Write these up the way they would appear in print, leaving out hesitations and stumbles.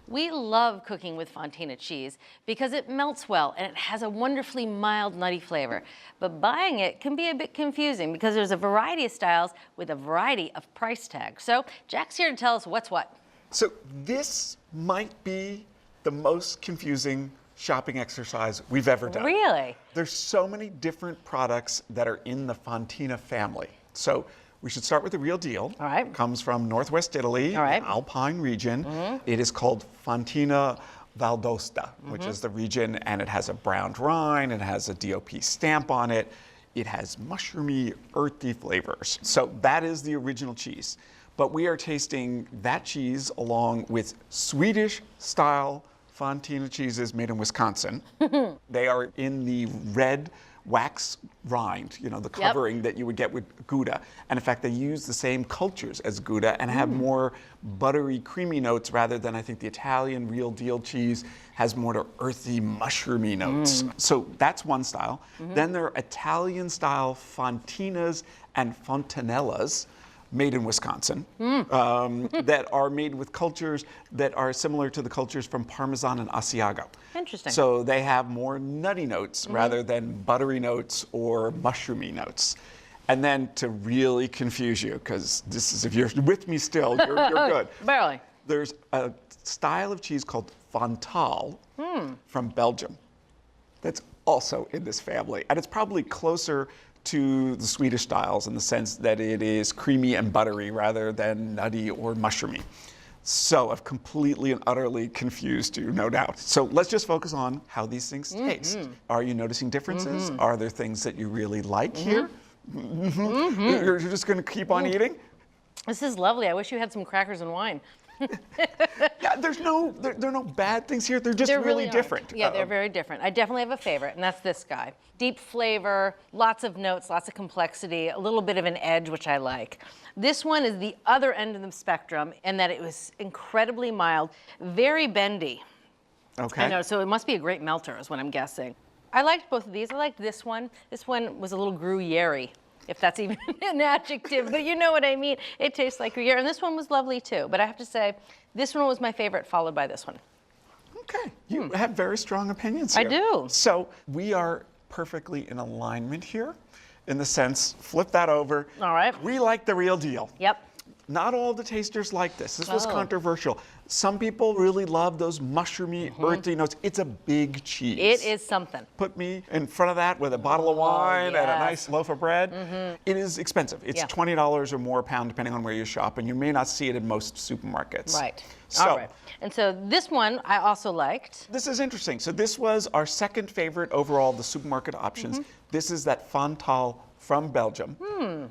We love cooking with Fontina cheese because it melts well and it has a wonderfully mild, nutty flavor. But buying it can be a bit confusing because there's a variety of styles with a variety of price tags. So Jack's here to tell us what's what. So this might be the most confusing shopping exercise we've ever done. Really? There's so many different products that are in the Fontina family. So we should start with the real deal. All right. It comes from Northwest Italy, All right. the Alpine region. It is called Fontina Valdosta, which is the region, and it has a browned rind, it has a DOP stamp on it. It has mushroomy, earthy flavors. So that is the original cheese. But we are tasting that cheese along with Swedish-style Fontina cheeses made in Wisconsin. They are in the red wax rind, you know, the covering that you would get with Gouda. And in fact, they use the same cultures as Gouda and have more buttery, creamy notes rather than I think the Italian real deal cheese has more earthy, mushroomy notes. So that's one style. Then there are Italian style Fontinas and Fontanellas made in Wisconsin that are made with cultures that are similar to the cultures from Parmesan and Asiago. Interesting. So they have more nutty notes rather than buttery notes or mushroomy notes. And then to really confuse you, because this is, if you're with me still, you're good. Barely. There's a style of cheese called Fontal from Belgium that's also in this family. And it's probably closer to the Swedish styles in the sense that it is creamy and buttery rather than nutty or mushroomy. So I've completely and utterly confused you, no doubt. So let's just focus on how these things taste. Are you noticing differences? Are there things that you really like here? You're just going to keep on eating? This is lovely. I wish you had some crackers and wine. Yeah, there are no bad things here. They're just really different. Yeah, they're very different. I definitely have a favorite, and that's this guy. Deep flavor, lots of notes, lots of complexity, a little bit of an edge, which I like. This one is the other end of the spectrum in that it was incredibly mild, very bendy. Okay. I know, so it must be a great melter is what I'm guessing. I liked both of these. I liked this one. This one was a little Gruyere, if that's even an adjective, but you know what I mean. It tastes like Gruyere, and this one was lovely too. But I have to say, this one was my favorite, followed by this one. Okay, you have very strong opinions here. I do. So we are perfectly in alignment here, in the sense, flip that over. All right. We like the real deal. Yep. Not all the tasters like this. This was controversial. Some people really love those mushroomy, earthy notes. It's a big cheese. It is something. Put me in front of that with a bottle of wine and a nice loaf of bread. It is expensive. It's $20 or more a pound, depending on where you shop, and you may not see it in most supermarkets. Right. So, all right. And so this one I also liked. This is interesting. So this was our second favorite overall of the supermarket options. This is that Fontal from Belgium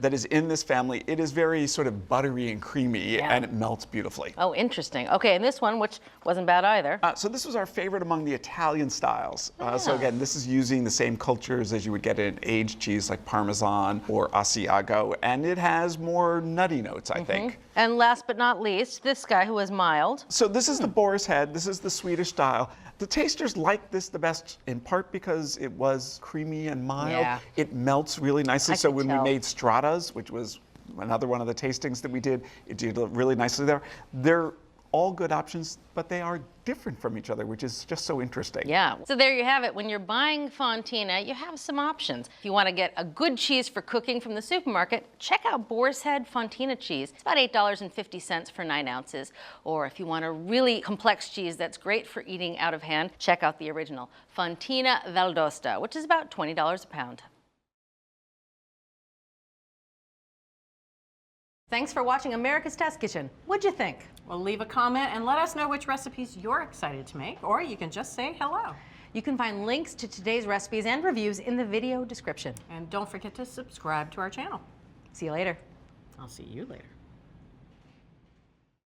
that is in this family. It is very sort of buttery and creamy, and it melts beautifully. Oh, interesting. Okay, and this one, which wasn't bad either. So this was our favorite among the Italian styles. So again, this is using the same cultures as you would get in aged cheese like Parmesan or Asiago, and it has more nutty notes, I think. And last but not least, this guy who was mild. So this is the boar's head. This is the Swedish style. The tasters liked this the best in part because it was creamy and mild. Yeah. It melts really nicely. So when tell. we made stratas, which was another one of the tastings that we did, it did really nicely there. They're all good options, but they are different from each other, which is just so interesting. Yeah. So there you have it. When you're buying Fontina, you have some options. If you want to get a good cheese for cooking from the supermarket, check out Boar's Head Fontina cheese. It's about $8.50 for 9 ounces. Or if you want a really complex cheese that's great for eating out of hand, check out the original Fontina Valdosta, which is about $20 a pound. Thanks for watching America's Test Kitchen. What'd you think? Well, leave a comment and let us know which recipes you're excited to make, or you can just say hello. You can find links to today's recipes and reviews in the video description. And don't forget to subscribe to our channel. See you later. I'll see you later.